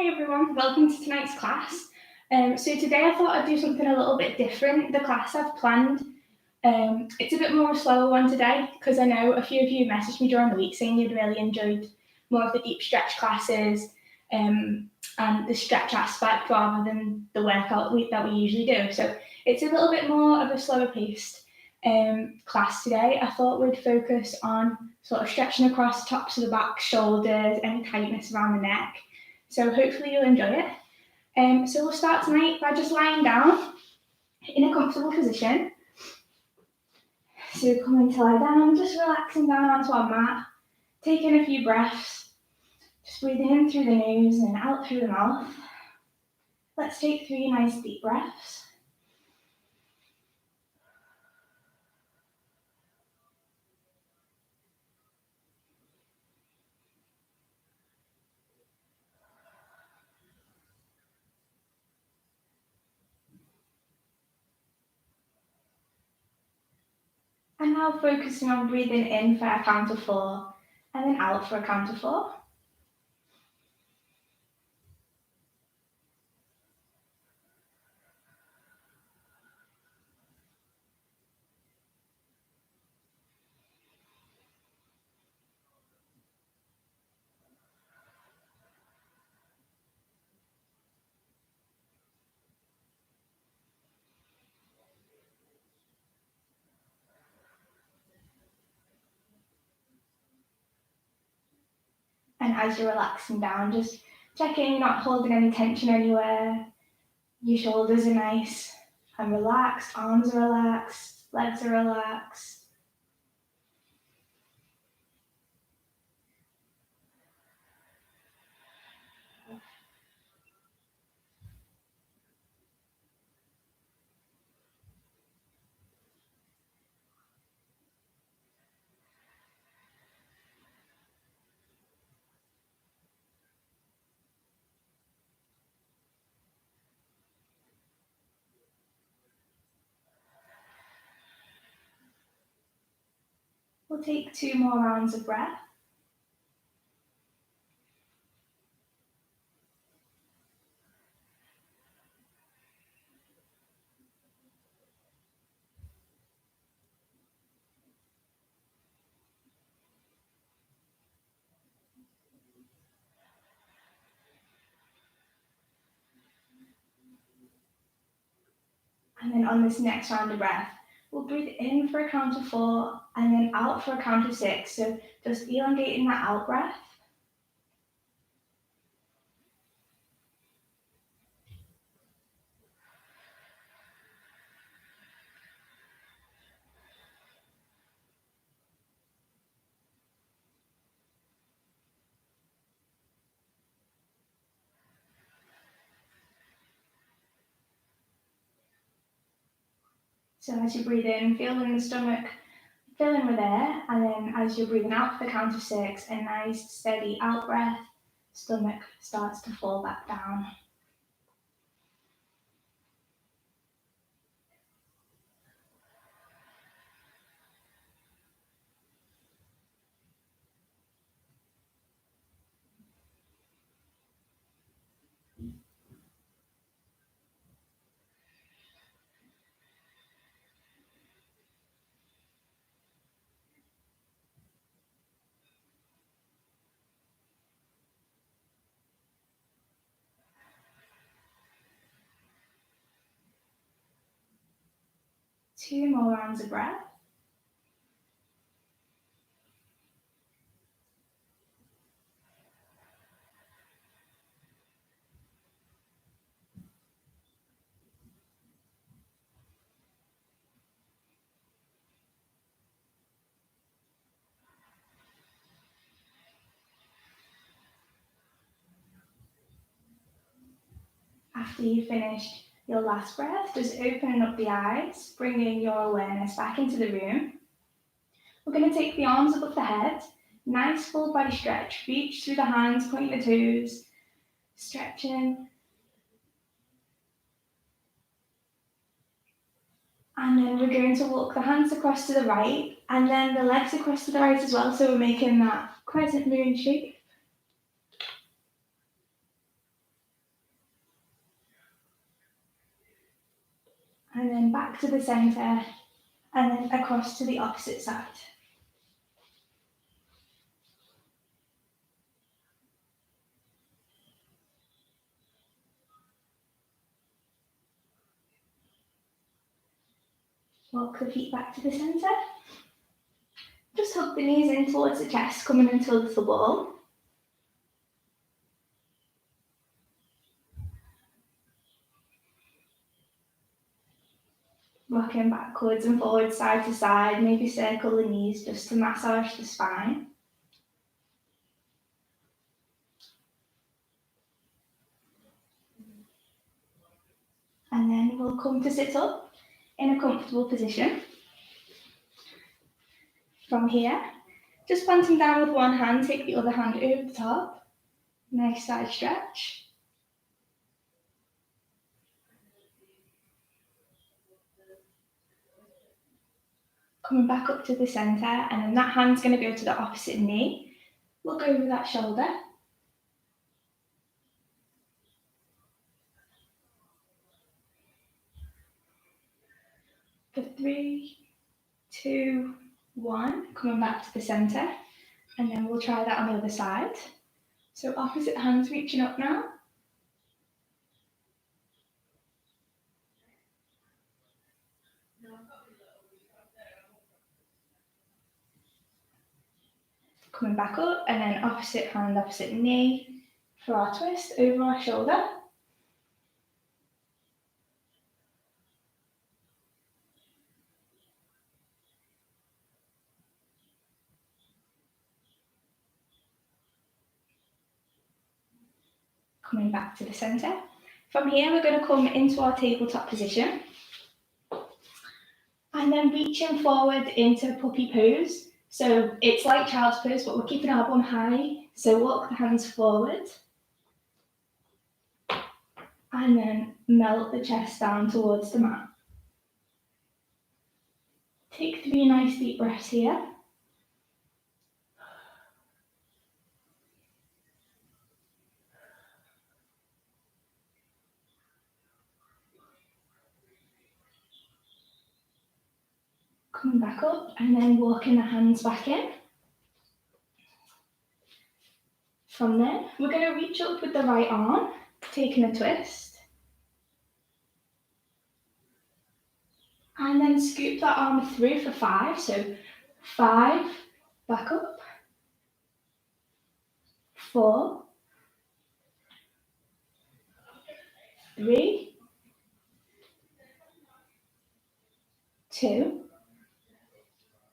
Hi everyone, welcome to tonight's class. So today I thought I'd do something a little bit different. The class I've planned, it's a bit more slower one today because I know a few of you messaged me during the week saying you'd really enjoyed more of the deep stretch classes and the stretch aspect rather than the workout that we usually do. So it's a little bit more of a slower paced class today. I thought we'd focus on sort of stretching across tops of the back, shoulders, any tightness around the neck. So hopefully you'll enjoy it. So we'll start tonight by just lying down in a comfortable position. So coming to lie down, just relaxing down onto our mat, taking a few breaths, just breathing in through the nose and out through the mouth. Let's take 3 nice deep breaths. And now focusing on breathing in for a count of 4 and then out for a count of 4. And as you're relaxing down, just checking you're not holding any tension anywhere. Your shoulders are nice and relaxed, arms are relaxed, legs are relaxed. We'll take 2 more rounds of breath. And then on this next round of breath, we'll breathe in for a count of 4 and then out for a count of 6. So just elongating that out breath. So as you breathe in, feeling the stomach filling with air, and then as you're breathing out for the count of 6, a nice steady out breath, stomach starts to fall back down. Two more rounds of breath. After you've finished your last breath, just opening up the eyes, bringing your awareness back into the room. We're going to take the arms above the head, nice full body stretch, reach through the hands, point the toes, stretching. And then we're going to walk the hands across to the right and then the legs across to the right as well. So we're making that crescent moon shape. back to the centre and then across to the opposite side. Walk the feet back to the centre. Just hug the knees in towards the chest, coming into a little ball. Rocking backwards and forwards, side to side, maybe circle the knees just to massage the spine. And then we'll come to sit up in a comfortable position. From here, just planting down with one hand, take the other hand over the top. Nice side stretch. Coming back up to the centre, and then that hand's going to go to the opposite knee. Look over that shoulder. For 3, 2, 1, coming back to the centre, and then we'll try that on the other side. So opposite hands reaching up now. Coming back up, and then opposite hand, opposite knee for our twist over our shoulder. Coming back to the centre. From here, we're going to come into our tabletop position. And then reaching forward into puppy pose. So it's like child's pose, but we're keeping our bum high. So walk the hands forward. And then melt the chest down towards the mat. Take 3 nice deep breaths here. Coming back up and then walking the hands back in. From there, we're going to reach up with the right arm, taking a twist. And then scoop that arm through for 5. So 5, back up. 4, 3, 2.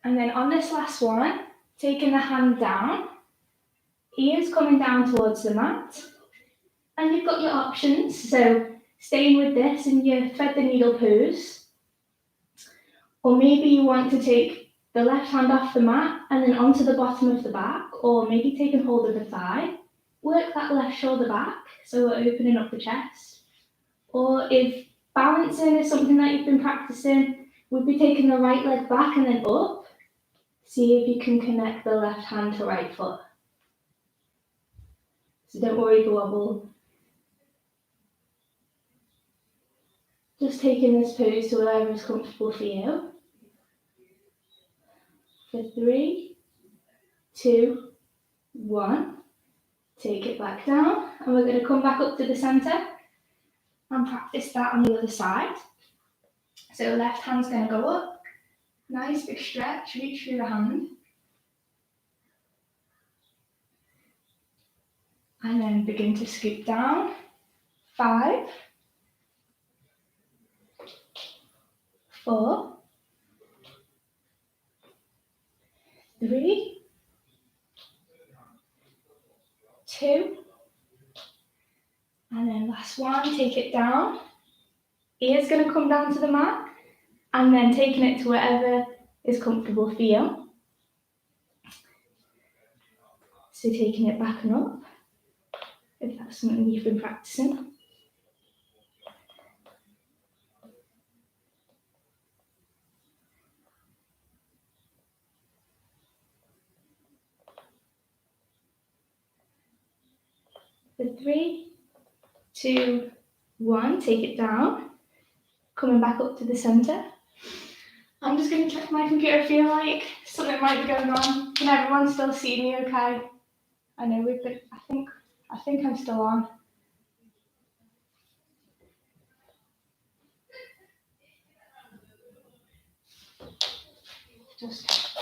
And then on this last one, taking the hand down, ears coming down towards the mat. And you've got your options. So staying with this in your thread the needle pose. Or maybe you want to take the left hand off the mat and then onto the bottom of the back, or maybe taking hold of the thigh. Work that left shoulder back, so we're opening up the chest. Or if balancing is something that you've been practicing, we'd be taking the right leg back and then up. See if you can connect the left hand to right foot. So don't worry, the wobble. Just taking this pose to wherever is comfortable for you. For 3, 2, 1. Take it back down, and we're going to come back up to the centre and practice that on the other side. So left hand's going to go up. Nice big stretch, reach through the hand. And then begin to scoop down. 5, 4, 3, 2, and then last one, take it down. Ears going to come down to the mat, and then taking it to wherever is comfortable for you. So taking it back and up, if that's something you've been practicing. For 3, 2, 1, take it down. coming back up to the centre. I'm just going to check my computer. I feel like something might be going on. Can everyone still see me okay? I know we've been, I think I'm still on. Just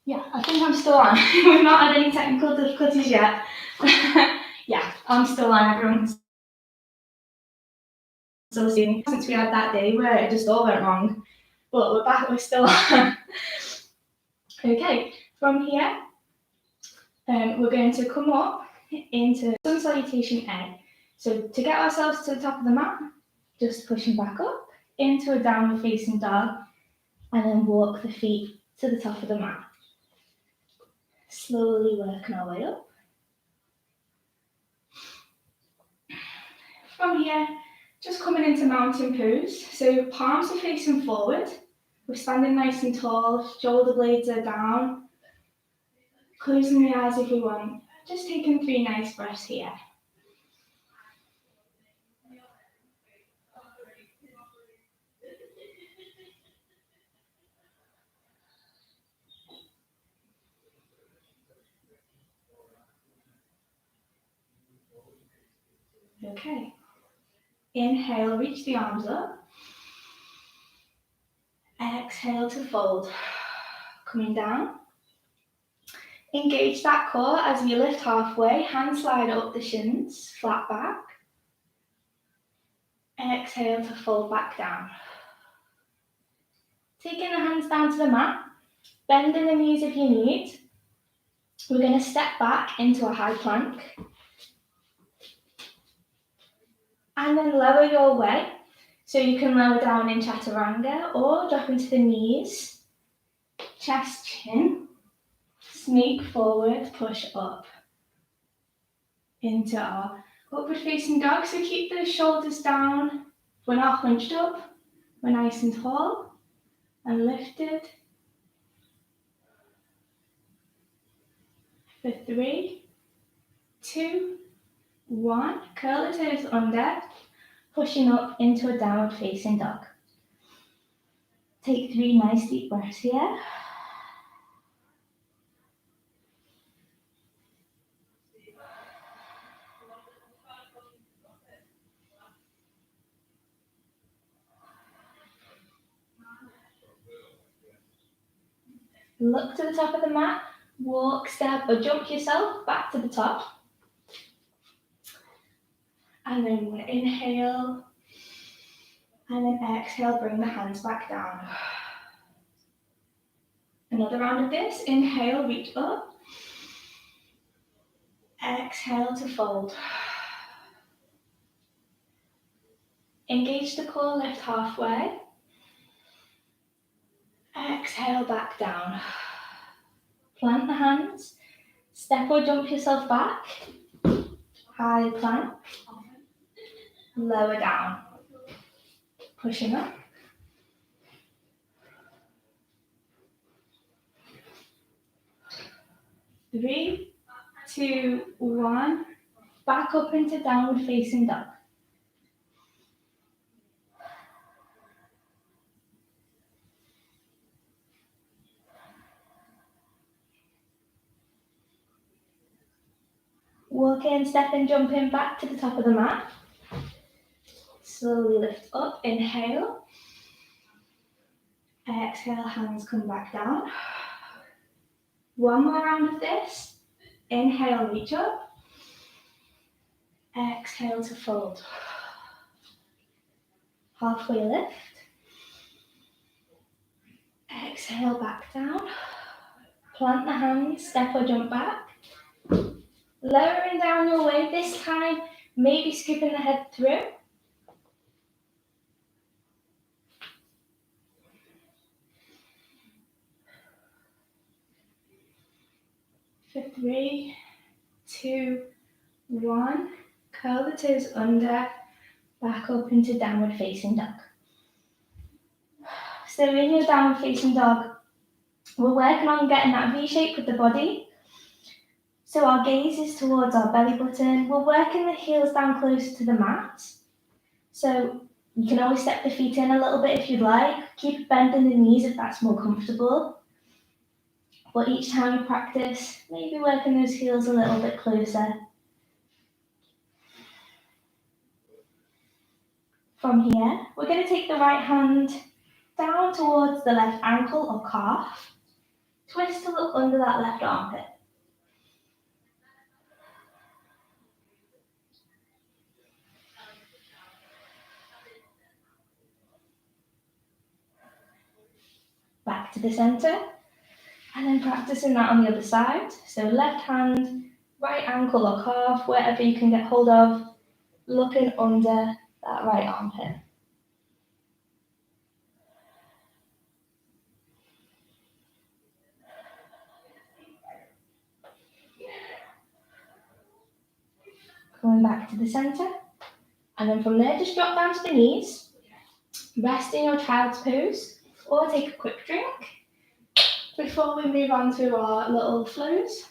yeah, I think I'm still on. We've not had any technical difficulties yet. Yeah, I'm still on. Everyone's still seeing me since we had that day where it just all went wrong. But we're back, we're still on. Okay, from here, we're going to come up into sun salutation A. So to get ourselves to the top of the mat, just pushing back up into a downward facing dog and then walk the feet to the top of the mat. Slowly working our way up. From here, just coming into mountain pose. So palms are facing forward. We're standing nice and tall, shoulder blades are down. Closing the eyes if we want. Just taking 3 nice breaths here. Okay. Inhale, reach the arms up. Exhale to fold. Coming down. Engage that core as you lift halfway. Hands slide up the shins, flat back. Exhale to fold back down. Taking the hands down to the mat. Bending the knees if you need. We're going to step back into a high plank. And then lower your way. So you can lower down in chaturanga or drop into the knees. Chest, chin. Sneak forward, push up. Into our upward facing dog. So keep the shoulders down. We're not hunched up. We're nice and tall and lifted. For 3, 2, 1. Curl the toes under. Pushing up into a downward facing dog. Take 3 nice deep breaths here. Look to the top of the mat. Walk, step or jump yourself back to the top. And then inhale. And then exhale, bring the hands back down. Another round of this. Inhale, reach up. Exhale to fold. Engage the core, lift halfway. Exhale, back down. Plant the hands. Step or jump yourself back. High plank. Lower down. Pushing up. 3, 2, 1. Back up into downward facing dog. Walking, stepping, jumping back to the top of the mat. Slowly lift up, inhale. Exhale, hands come back down. One more round of this. Inhale, reach up. Exhale to fold. Halfway lift. Exhale, back down. Plant the hands, step or jump back. Lowering down your weight this time, maybe scooping the head through. For 3, 2, 1. Curl the toes under, back up into downward facing dog. So in your downward facing dog, We're working on getting that V shape with the body. So our gaze is towards our belly button. We're working the heels down close to the mat. So you can always step the feet in a little bit if you'd like. Keep bending the knees if that's more comfortable. But each time you practice, maybe working those heels a little bit closer. From here, we're going to take the right hand down towards the left ankle or calf. Twist to look under that left armpit. Back to the center, and then practicing that on the other side. So left hand, right ankle or calf, wherever you can get hold of, looking under that right armpit. Going back to the center, and then from there, just drop down to the knees, rest in your child's pose, or take a quick drink before we move on to our little flows.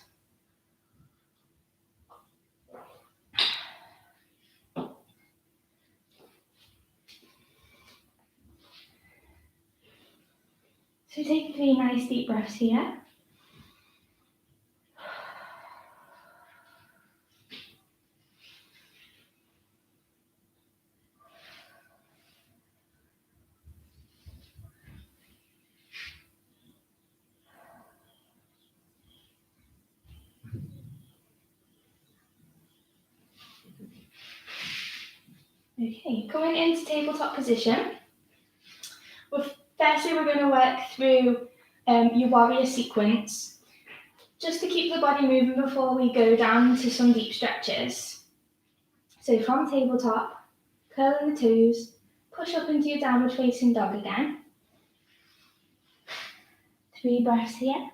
So take 3 nice deep breaths here. Okay, coming into tabletop position. Firstly, we're going to work through your warrior sequence, just to keep the body moving before we go down to some deep stretches. So from tabletop, curling the toes, push up into your downward facing dog again. 3 breaths here.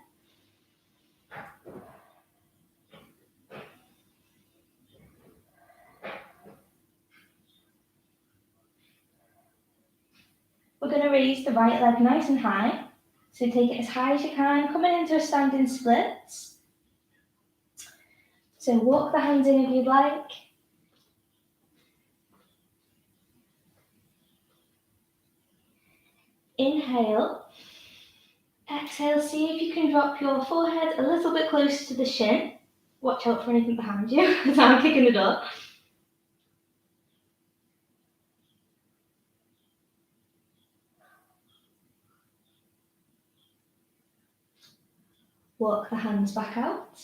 We're going to raise the right leg nice and high. So take it as high as you can, coming into a standing splits. So walk the hands in if you'd like. Inhale. Exhale, see if you can drop your forehead a little bit closer to the shin. Watch out for anything behind you as I'm kicking the door. Walk the hands back out.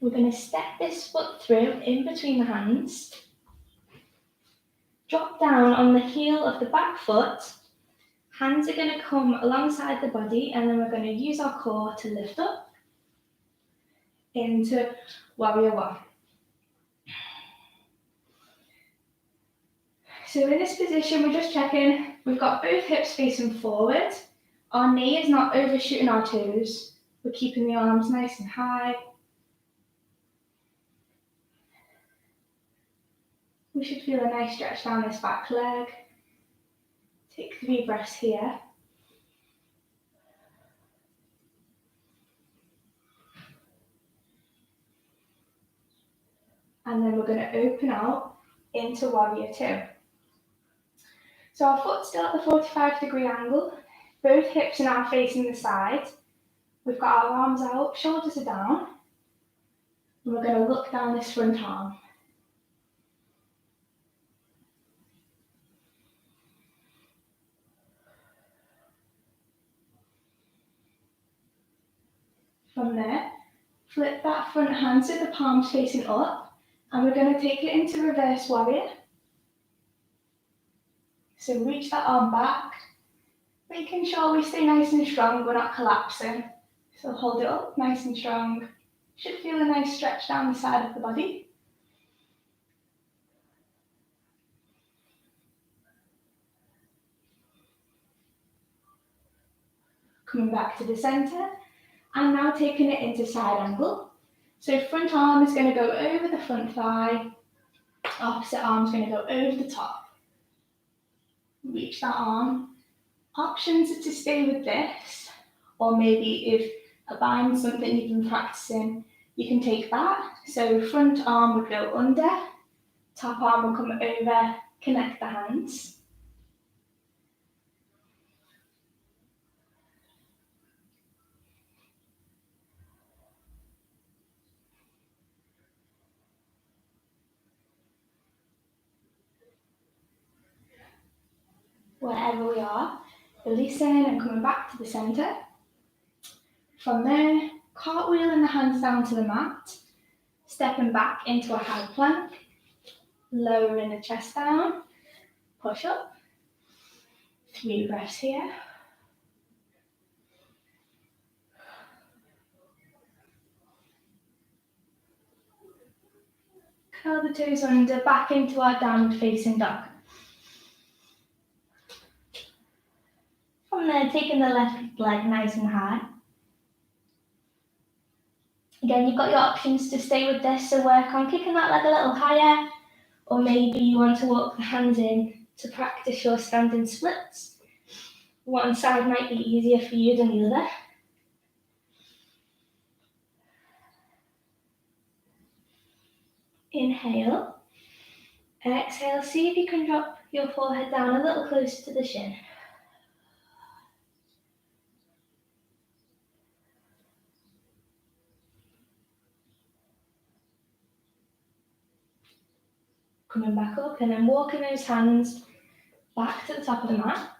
We're going to step this foot through in between the hands. Drop down on the heel of the back foot. Hands are going to come alongside the body, and then we're going to use our core to lift up into Warrior One. So in this position, we're just checking, we've got both hips facing forward. Our knee is not overshooting our toes. We're keeping the arms nice and high. We should feel a nice stretch down this back leg. Take 3 breaths here. And then we're going to open out into Warrior Two. So our foot's still at the 45-degree angle. Both hips are now facing the side. We've got our arms out, shoulders are down. And we're going to look down this front arm. From there, flip that front hand so the palm's facing up, and we're going to take it into reverse warrior. So reach that arm back, making sure we stay nice and strong, we're not collapsing. So hold it up nice and strong. Should feel a nice stretch down the side of the body. Coming back to the center, and now taking it into side angle. So front arm is going to go over the front thigh, opposite arm is going to go over the top. Reach that arm, Options are to stay with this, or maybe if a bind's something you've been practicing, you can take that. So front arm would go under, top arm will come over, connect the hands. Wherever we are, releasing and coming back to the centre. From there, cartwheeling the hands down to the mat, stepping back into a high plank, lowering the chest down, push up. 3 breaths here. Curl the toes under, back into our downward facing dog. From there, taking the left leg nice and high. Again, you've got your options to stay with this, so work on kicking that leg a little higher, or maybe you want to walk the hands in to practice your standing splits. One side might be easier for you than the other. Inhale. Exhale, see if you can drop your forehead down a little closer to the shin. Coming back up and then walking those hands back to the top of the mat.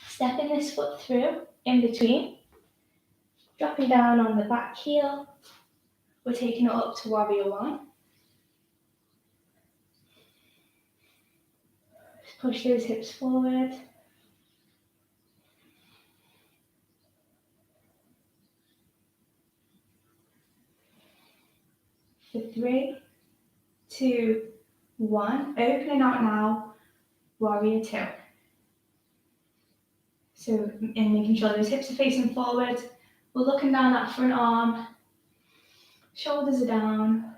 Stepping this foot through in between. Dropping down on the back heel. We're taking it up to warrior one. Push those hips forward. For 3, 2, 1. Opening out now, warrior two. So in making sure those hips are facing forward, we're looking down that front arm, shoulders are down.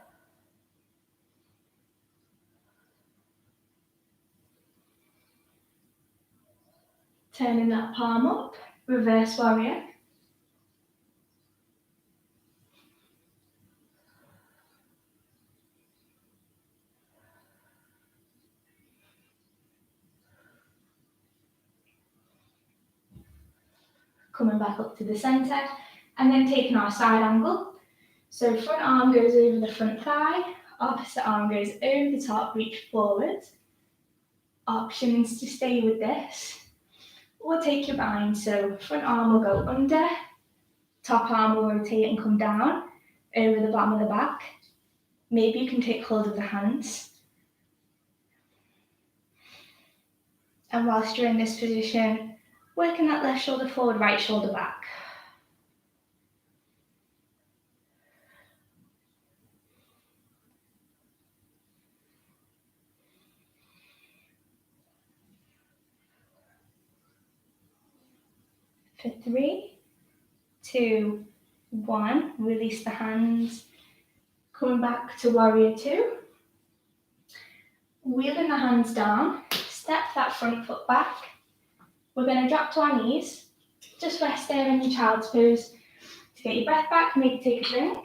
Turning that palm up, reverse warrior. Coming back up to the centre, and then taking our side angle. So front arm goes over the front thigh, opposite arm goes over the top, reach forward. Options to stay with this, or take your bind. So front arm will go under, top arm will rotate and come down over the bottom of the back. Maybe you can take hold of the hands. And whilst you're in this position, working that left shoulder forward, right shoulder back. For 3, 2, 1, release the hands. Coming back to warrior two. Wheeling the hands down, step that front foot back. We're going to drop to our knees. Just rest there in your child's pose. To get your breath back, maybe take a drink.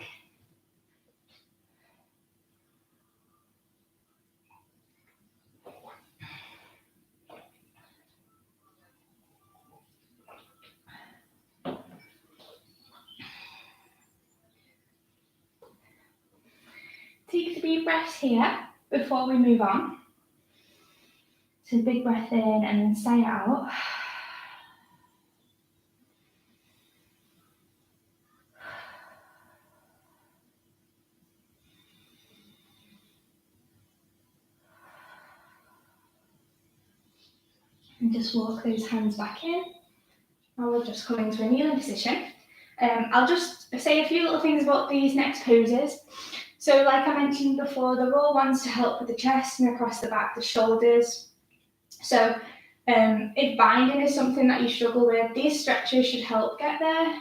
Take a deep breath here before we move on. So big breath in and then sigh it out. And just walk those hands back in. Now we'll just come into a kneeling position. I'll just say a few little things about these next poses. So like I mentioned before, they're all ones to help with the chest and across the back, the shoulders. So if binding is something that you struggle with, these stretches should help get there.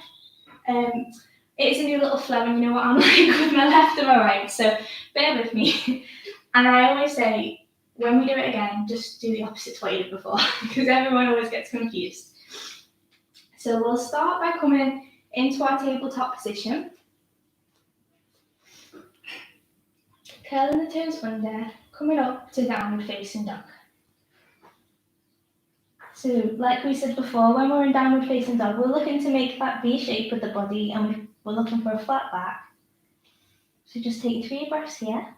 It's a new little flow, and you know what I'm like with my left and my right, so bear with me. And I always say, when we do it again, just do the opposite to what you did before because everyone always gets confused. So we'll start by coming into our tabletop position. Curling the toes under, coming up to downward facing dog. So like we said before, when we're in downward facing dog, we're looking to make that V shape with the body and we're looking for a flat back. So just take 3 breaths here.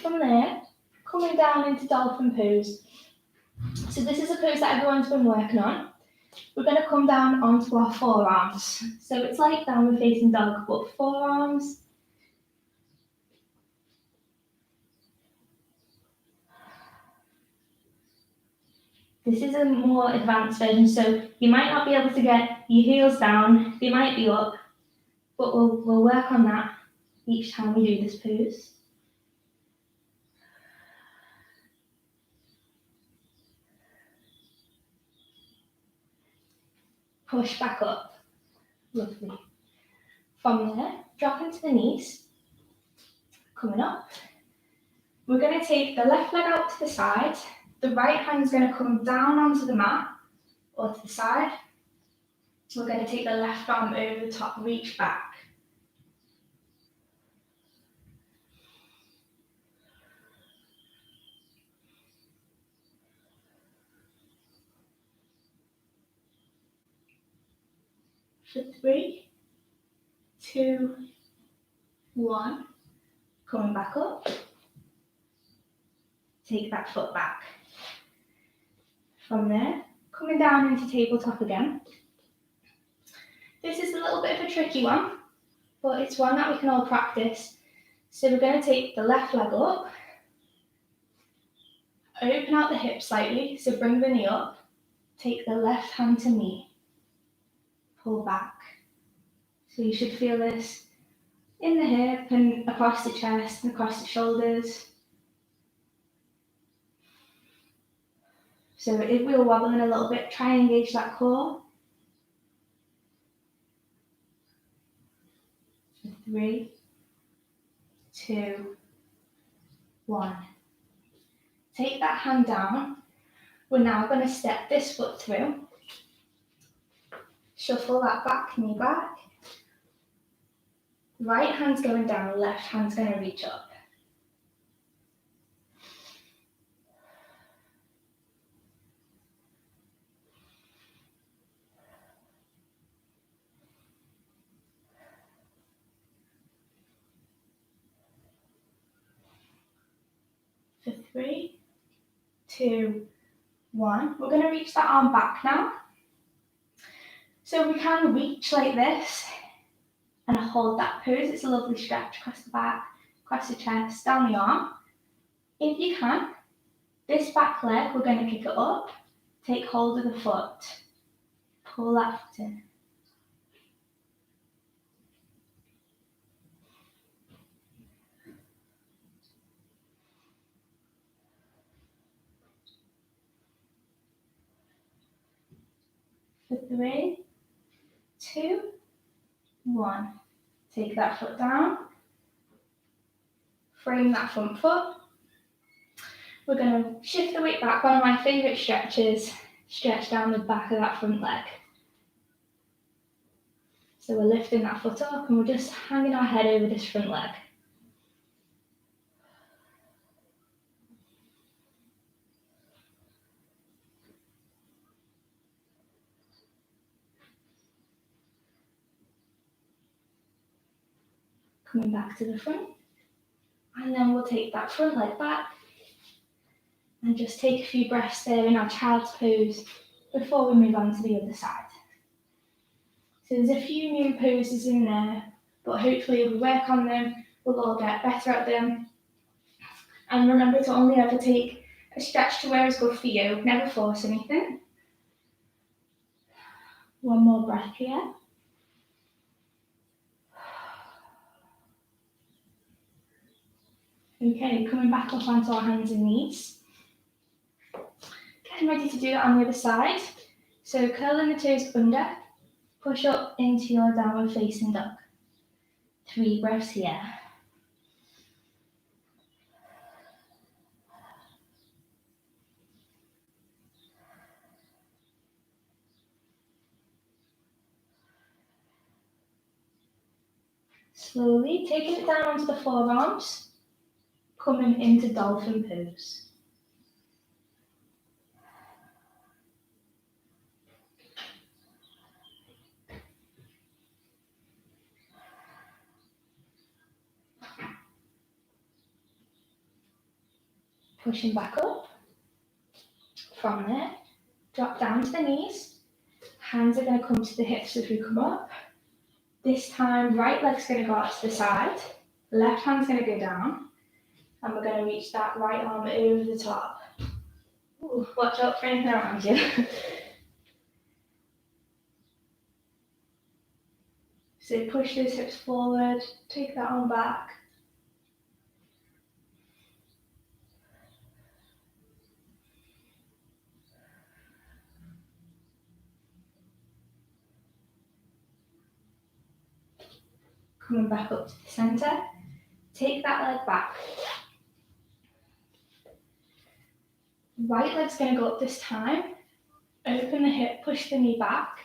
From there, coming down into dolphin pose. So this is a pose that everyone's been working on. We're going to come down onto our forearms. So it's like downward facing dog, but forearms. This is a more advanced version, so you might not be able to get your heels down, they might be up, but we'll work on that each time we do this pose. Push back up. Lovely. From there, drop into the knees. Coming up. We're going to take the left leg out to the side. The right hand's going to come down onto the mat or to the side. We're going to take the left arm over the top, reach back. For 3, 2, 1. Coming back up. Take that foot back. From there, coming down into tabletop again. This is a little bit of a tricky one, but it's one that we can all practice. So we're going to take the left leg up, open out the hip slightly, so bring the knee up, take the left hand to knee, pull back. So you should feel this in the hip and across the chest and across the shoulders. So if we're wobbling a little bit, try and engage that core. 3, 2, 1. Take that hand down. We're now going to step this foot through. Shuffle that back knee back. Right hand's going down, left hand's going to reach up. For 3, 2, 1. We're going to reach that arm back now. So we can reach like this and hold that pose. It's a lovely stretch across the back, across the chest, down the arm. If you can, this back leg, we're going to kick it up, take hold of the foot, pull that foot in. For 3, 2, 1. Take that foot down, frame that front foot. We're going to shift the weight back. One of my favourite stretches, stretch down the back of that front leg. So we're lifting that foot up and we're just hanging our head over this front leg. Coming back to the front. And then we'll take that front leg back and just take a few breaths there in our child's pose before we move on to the other side. So there's a few new poses in there, but hopefully if we work on them, we'll all get better at them. And remember to only ever take a stretch to where is good for you, never force anything. One more breath here. Okay, coming back up onto our hands and knees. Getting ready to do that on the other side. So curling the toes under, push up into your downward facing dog. 3 breaths here. Slowly taking it down onto the forearms, coming into dolphin pose. Pushing back up. From there, drop down to the knees. Hands are going to come to the hips as we come up. This time, right leg's going to go out to the side. Left hand's going to go down. And we're going to reach that right arm over the top. Ooh, watch out for anything around you. So push those hips forward, take that arm back. Coming back up to the centre. Take that leg back. Right leg's going to go up this time. Open the hip, push the knee back.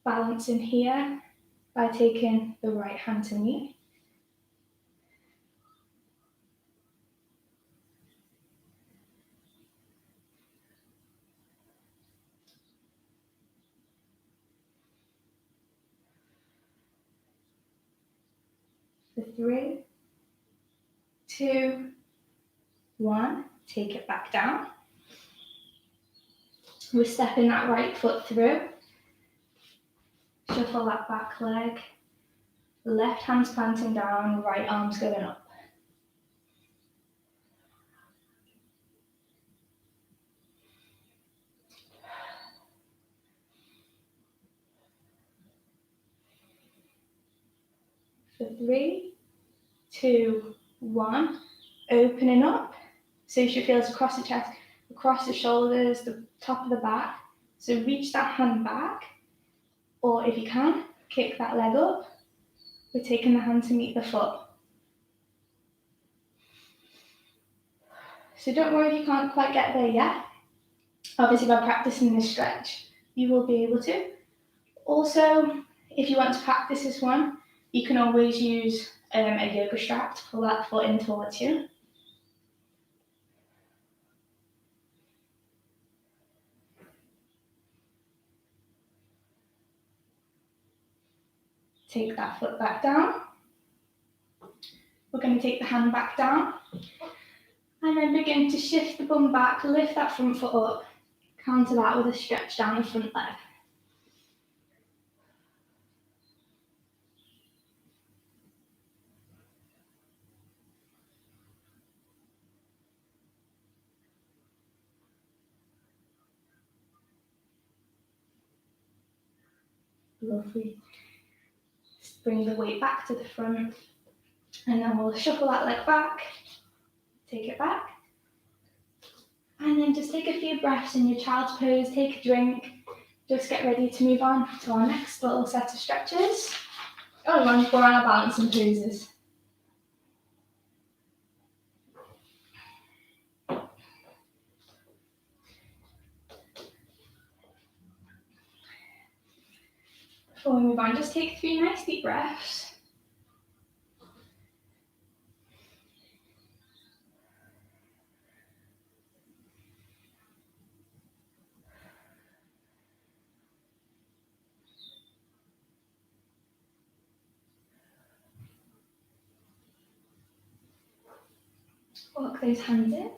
Balancing here by taking the right hand to knee. For 3, 2, 1. Take it back down. We're stepping that right foot through. Shuffle that back leg. Left hand's planting down, right arm's going up. For 3, 2, 1. Opening up. So you should feel it across the chest, across the shoulders, the top of the back. So reach that hand back. Or if you can, kick that leg up. We're taking the hand to meet the foot. So don't worry if you can't quite get there yet. Obviously by practicing this stretch, you will be able to. Also, if you want to practice this one, you can always use a yoga strap to pull that foot in towards you. Take that foot back down. We're going to take the hand back down. And then begin to shift the bum back, lift that front foot up. Counter that with a stretch down the front leg. Lovely. Just bring the weight back to the front. And then we'll shuffle that leg back. Take it back. And then just take a few breaths in your child's pose, take a drink. Just get ready to move on to our next little set of stretches. Oh, we're on our balancing poses. Before we move on, just take 3 nice deep breaths. Walk those hands in.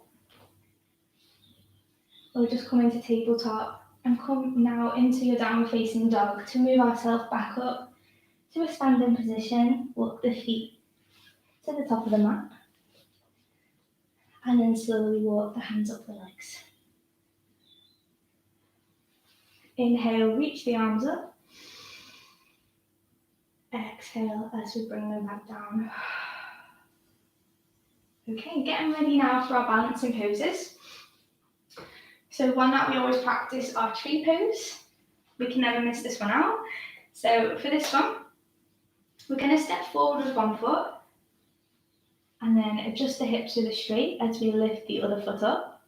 We'll just come into tabletop and come now into your downward facing dog to move ourselves back up to a standing position. Walk the feet to the top of the mat. And then slowly walk the hands up the legs. Inhale, reach the arms up. Exhale as we bring them back down. Okay, getting ready now for our balancing poses. So one that we always practice are tree pose. We can never miss this one out. So for this one, we're going to step forward with one foot and then adjust the hips with a straight as we lift the other foot up.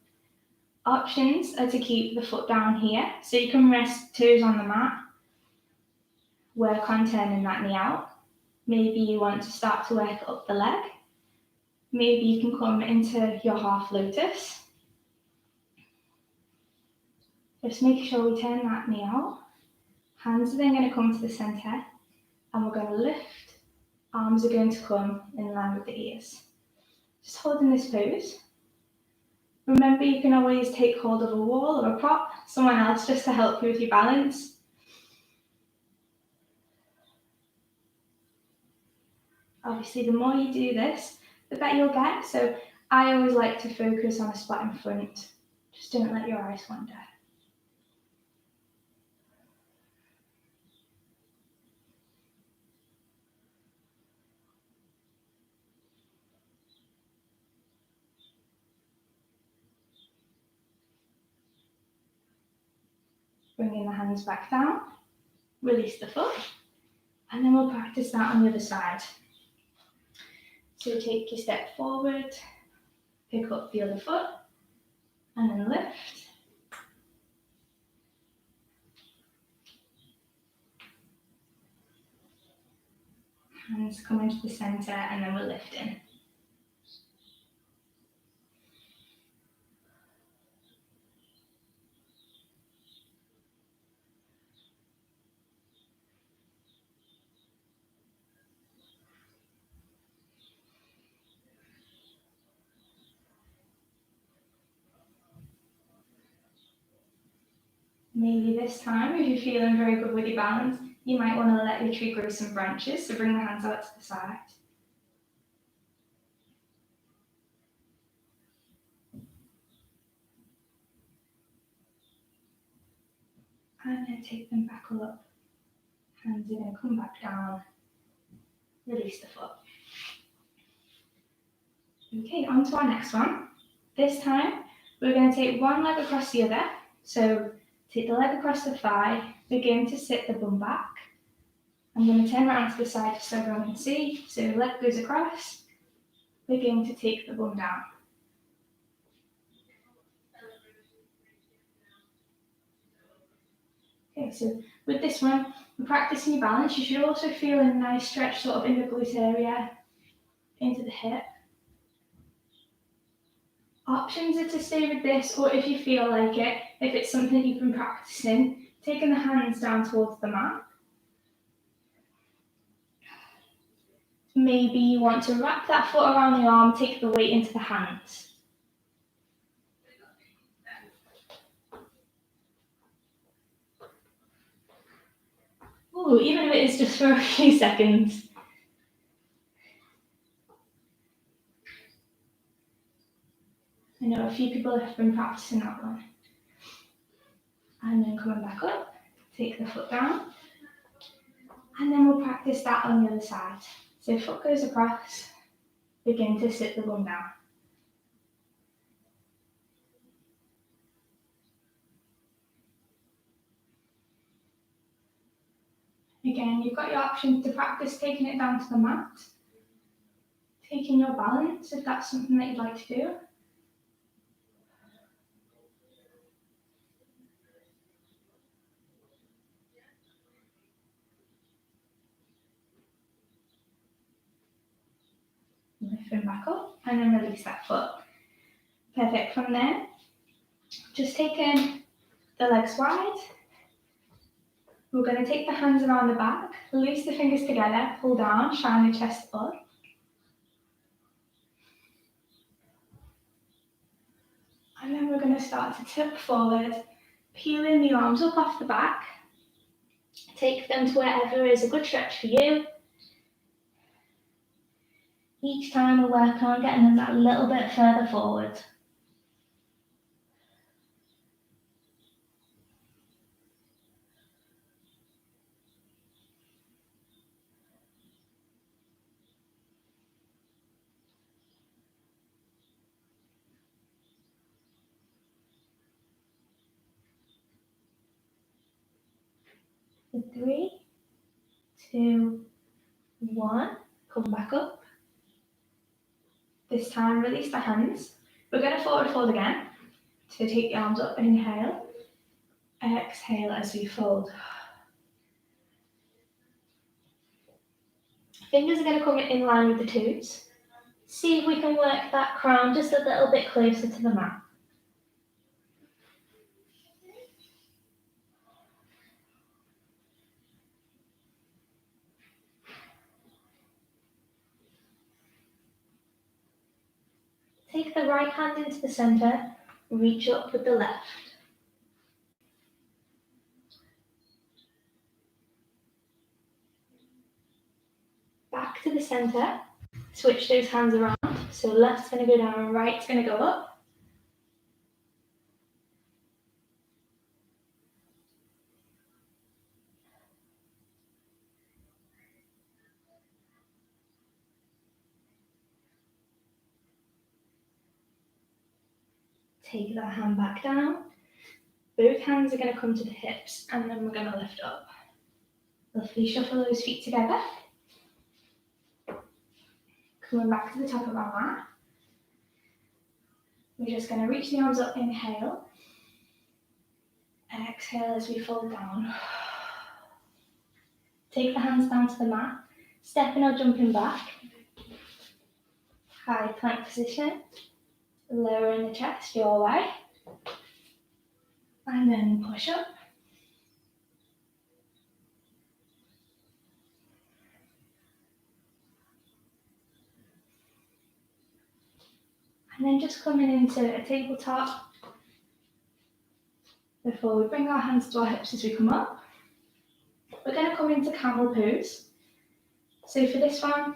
Options are to keep the foot down here, so you can rest toes on the mat, work on turning that knee out. Maybe you want to start to work up the leg. Maybe you can come into your half lotus. Just make sure we turn that knee out. Hands are then going to come to the centre and we're going to lift. Arms are going to come in line with the ears. Just holding this pose. Remember, you can always take hold of a wall or a prop, someone else, just to help you with your balance. Obviously, the more you do this, the better you'll get. So I always like to focus on a spot in front. Just don't let your eyes wander. Bringing the hands back down, release the foot, and then we'll practice that on the other side. So take your step forward, pick up the other foot, and then lift. Hands come into the centre, and then we're lifting. Maybe this time, if you're feeling very good with your balance, you might want to let your tree grow some branches, so bring the hands out to the side. And then take them back up. Hands are going to come back down. Release the foot. Okay, on to our next one. This time, we're going to take one leg across the other. So take the leg across the thigh, begin to sit the bum back. I'm going to turn around to the side so everyone can see. So leg goes across, begin to take the bum down. Okay, so with this one, we're practicing your balance. You should also feel a nice stretch sort of in the glute area, into the hip. Options are to stay with this, or if you feel like it, if it's something you've been practicing, taking the hands down towards the mat. Maybe you want to wrap that foot around the arm, take the weight into the hands. Ooh, even if it is just for a few seconds. I know a few people have been practicing that one. And then coming back up, take the foot down. And then we'll practice that on the other side. So foot goes across, begin to sit the bum down. Again, you've got your option to practice taking it down to the mat, taking your balance if that's something that you'd like to do. Lift them back up and then release that foot. Perfect. From there, just taking the legs wide. We're going to take the hands around the back, release the fingers together, pull down, shine the chest up. And then we're going to start to tip forward, peeling the arms up off the back. Take them to wherever is a good stretch for you. Each time we're working on getting them that little bit further forward. 3, 2, 1. Come back up. This time, release the hands. We're going to forward fold again. So take the arms up, inhale. Exhale as we fold. Fingers are going to come in line with the toes. See if we can work that crown just a little bit closer to the mat. Take the right hand into the centre, reach up with the left. Back to the centre, switch those hands around. So left's going to go down, right's going to go up. Take that hand back down. Both hands are going to come to the hips and then we're going to lift up. Lovely, shuffle those feet together. Coming back to the top of our mat. We're just going to reach the arms up, inhale. Exhale as we fold down. Take the hands down to the mat. Stepping or jumping back. High plank position. Lowering the chest your way. And then push up. And then just coming into a tabletop before we bring our hands to our hips as we come up. We're going to come into camel pose. So for this one,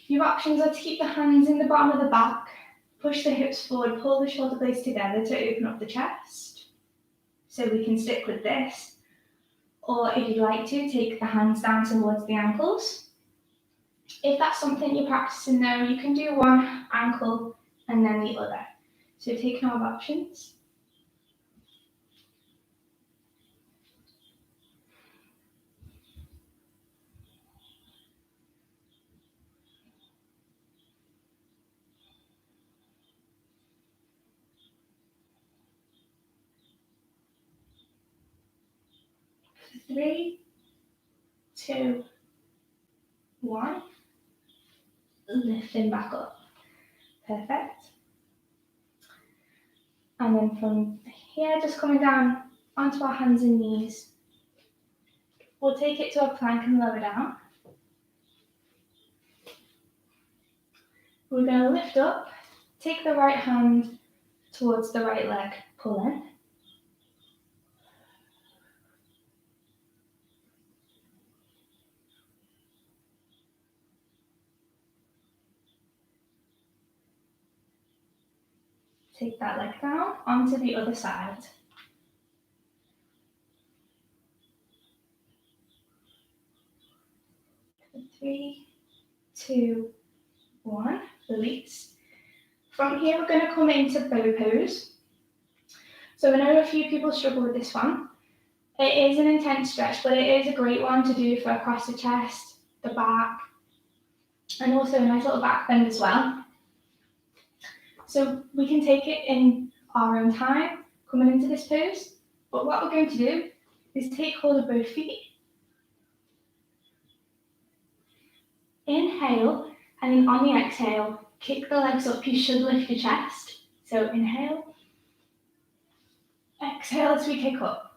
your options are to keep the hands in the bottom of the back, push the hips forward, pull the shoulder blades together to open up the chest. So we can stick with this. Or if you'd like to, take the hands down towards the ankles. If that's something you're practicing though, you can do one ankle and then the other. So take note of options. Three, two, one. Lifting back up. Perfect. And then from here, just coming down onto our hands and knees. We'll take it to a plank and lower down. We're going to lift up, take the right hand towards the right leg, pull in. Take that leg down onto the other side. Three, two, one, release. From here, we're going to come into bow pose. So I know a few people struggle with this one. It is an intense stretch, but it is a great one to do for across the chest, the back, and also a nice little back bend as well. So we can take it in our own time, coming into this pose. But what we're going to do is take hold of both feet. Inhale, and then on the exhale, kick the legs up. You should lift your chest. So inhale, exhale as we kick up.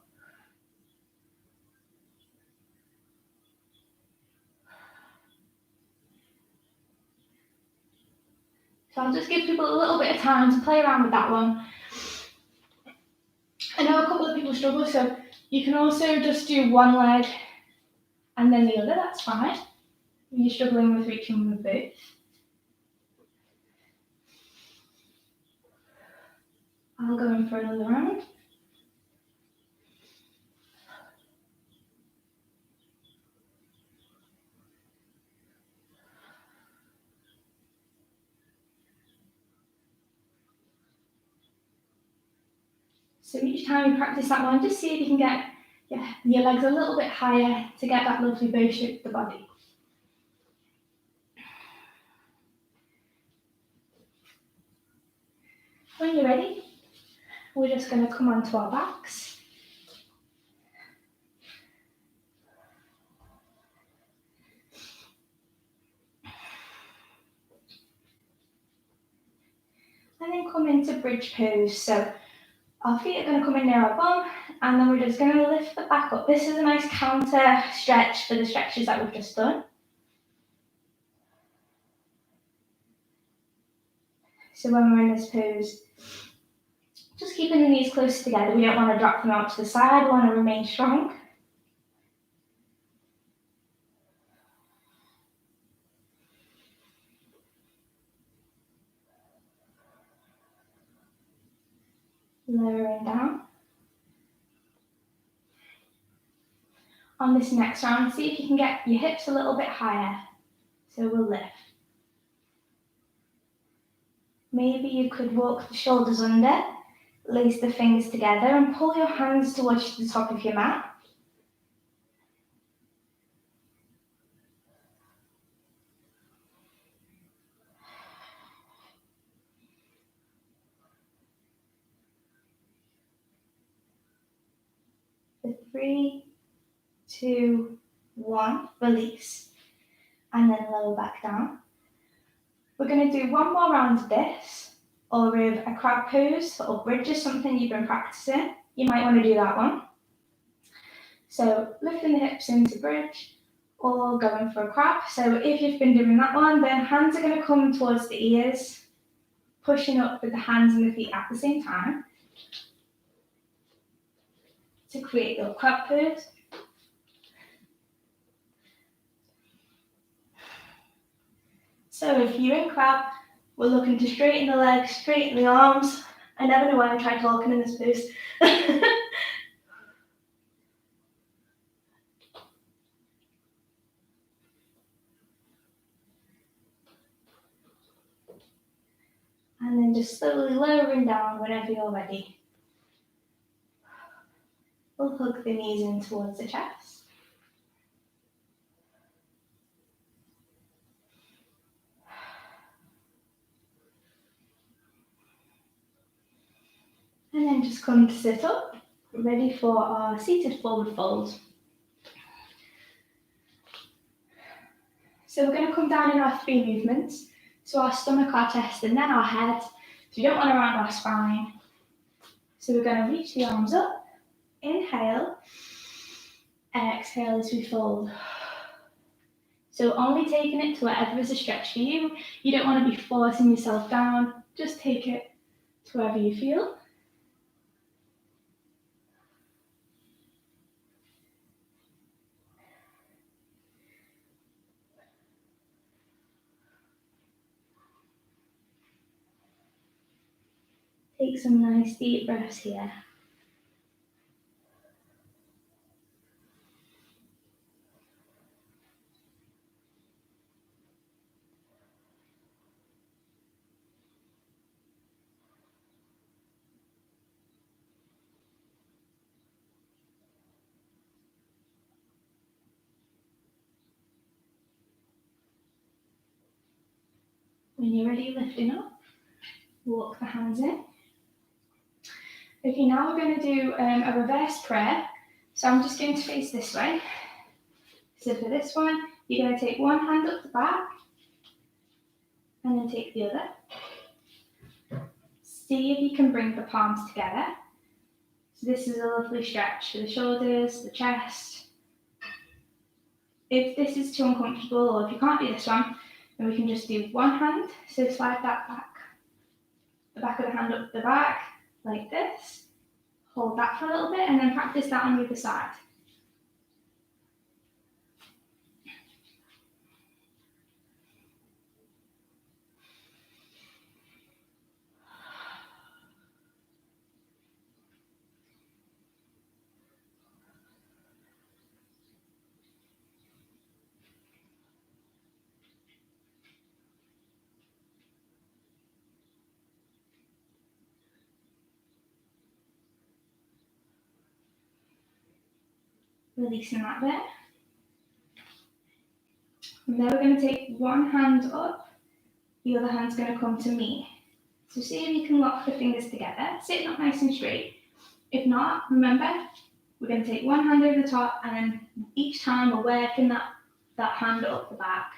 So I'll just give people a little bit of time to play around with that one. I know a couple of people struggle, so you can also just do one leg and then the other, that's fine. If you're struggling with reaching with both. I'll go in for another round. So each time you practice that one, just see if you can get Yeah, your legs a little bit higher to get that lovely bow shape of the body. When you're ready, we're just going to come onto our backs. And then come into bridge pose. So our feet are going to come in near our bum, and then we're just going to lift the back up. This is a nice counter stretch for the stretches that we've just done. So when we're in this pose, just keeping the knees close together. We don't want to drop them out to the side. We want to remain strong. Lowering down. On this next round, see if you can get your hips a little bit higher. So we'll lift. Maybe you could walk the shoulders under, lace the fingers together and pull your hands towards the top of your mat. For 3, 2, 1, release. And then lower back down. We're going to do one more round of this, or with a crab pose for up bridges, something you've been practicing. You might want to do that one. So lifting the hips into bridge, or going for a crab. So if you've been doing that one, then hands are going to come towards the ears, pushing up with the hands and the feet at the same time to create your crab pose. So if you're in crab, we're looking to straighten the legs, straighten the arms. I never know why I try talking in this pose. And then just slowly lowering down whenever you're ready. We'll hug the knees in towards the chest. And then just come to sit up, ready for our seated forward fold. So we're going to come down in our 3 movements. So our stomach, our chest, and then our head. So you don't want to round our spine. So we're going to reach the arms up, inhale, exhale as we fold. So only taking it to wherever is a stretch for you. You don't want to be forcing yourself down. Just take it to wherever you feel. Take some nice deep breaths here. When you're ready, lifting up, walk the hands in. Okay, now we're going to do a reverse prayer. So I'm just going to face this way. So for this one, you're going to take one hand up the back, and then take the other. See if you can bring the palms together. So this is a lovely stretch for the shoulders, the chest. If this is too uncomfortable, or if you can't do this one, then we can just do one hand. So slide that back, the back of the hand up the back, like this. Hold that for a little bit, and then practice that on the other side. releasing that bit. And then we're going to take one hand up, the other hand's going to come to me. So see if you can lock the fingers together, sitting up nice and straight. If not, remember, we're going to take one hand over the top, and then each time we're working that hand up the back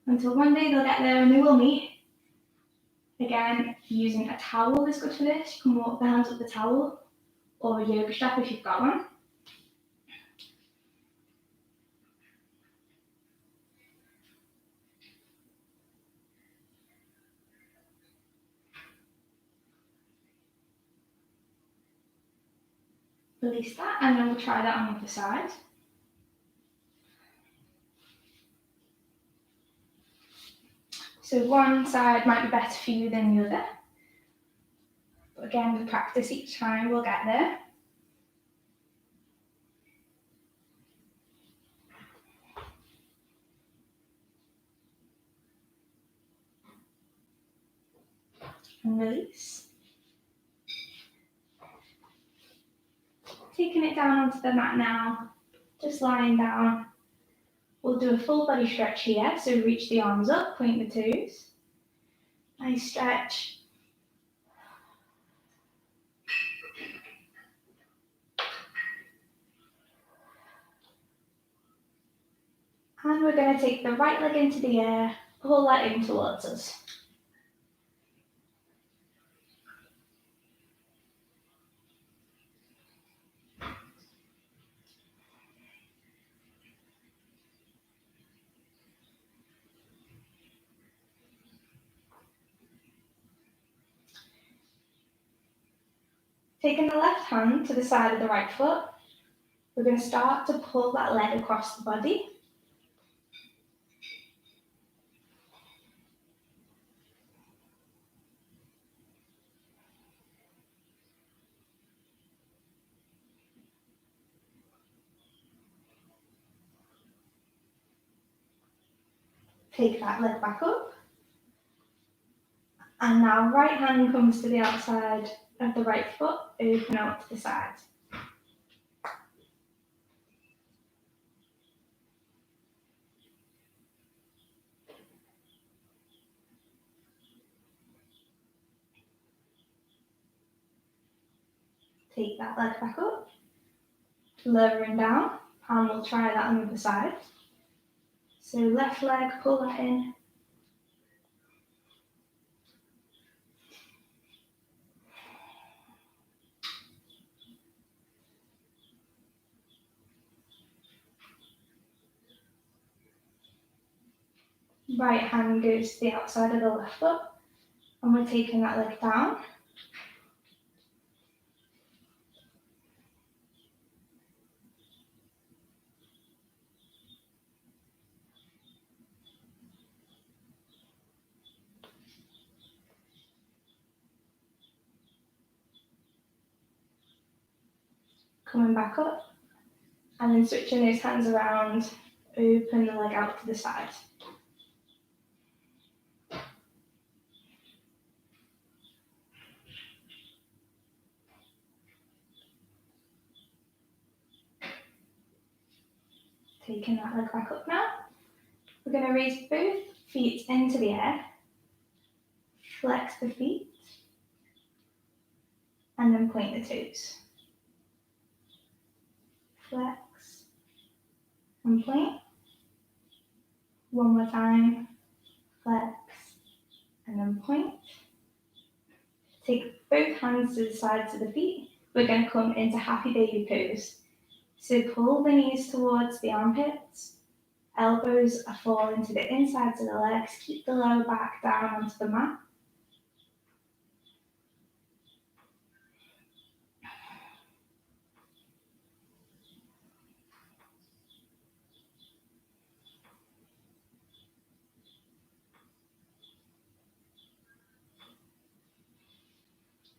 until one day they'll get there and they will meet. Again, using a towel is good for this. You can walk the hands up the towel or a yoga strap if you've got one. Release that, and then we'll try that on the other side. So one side might be better for you than the other. But again, with practice each time, we'll get there. And release. Taking it down onto the mat now, just lying down. We'll do a full body stretch here, so reach the arms up, point the toes. Nice stretch. And we're going to take the right leg into the air, pull that in towards us. Taking the left hand to the side of the right foot, we're going to start to pull that leg across the body. Take that leg back up. And now right hand comes to the outside of the right foot, open out to the side. Take that leg back up, lowering down, and we'll try that on the other side. So left leg, pull that in. Right hand goes to the outside of the left foot, and we're taking that leg down. Coming back up, and then switching those hands around, open the leg out to the side. Taking that leg back up now. We're going to raise both feet into the air, flex the feet, and then point the toes. Flex and point. One more time. Flex and then point. Take both hands to the sides of the feet. We're going to come into happy baby pose. So pull the knees towards the armpits. Elbows are falling to the insides of the legs. Keep the lower back down onto the mat.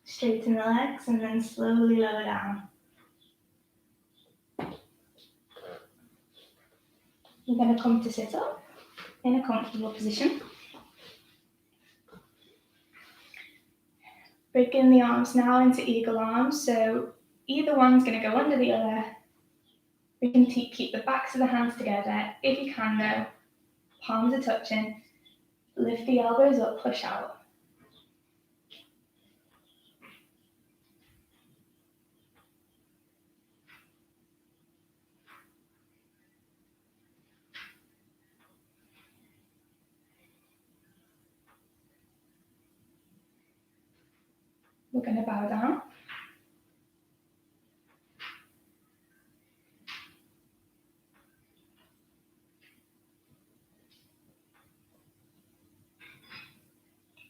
Straighten the legs and then slowly lower down. You're going to come to sit up in a comfortable position. Breaking the arms now into eagle arms, so either one's going to go under the other. We can keep the backs of the hands together. If you can though, palms are touching. Lift the elbows up, push out. We're going to bow down.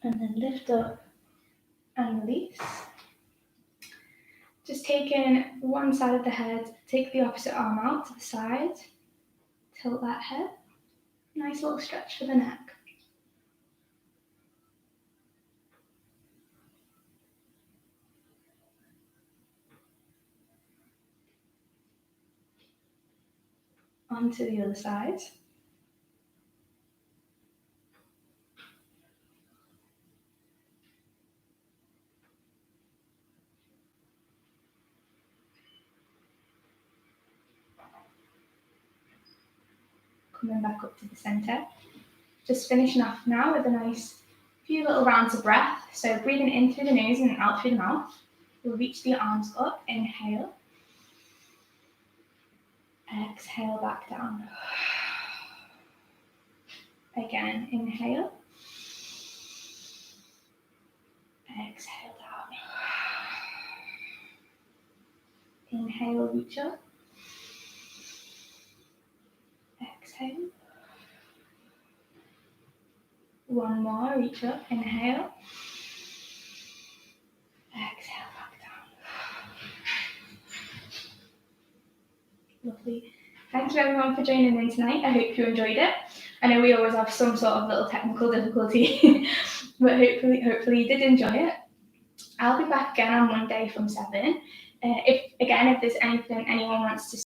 And then lift up and release. Just taking one side of the head, take the opposite arm out to the side, tilt that head. Nice little stretch for the neck. Onto the other side. Coming back up to the center. Just finishing off now with a nice few little rounds of breath. So breathing in through the nose and out through the mouth. We'll reach the arms up, inhale. Exhale back down. Again, inhale. Exhale down. Inhale, reach up. Exhale. One more, reach up, inhale. Exhale back down. Lovely. Thank you everyone for joining in tonight. I hope you enjoyed it. I know we always have some sort of little technical difficulty, but hopefully you did enjoy it. I'll be back again on Monday from 7. If there's anything anyone wants to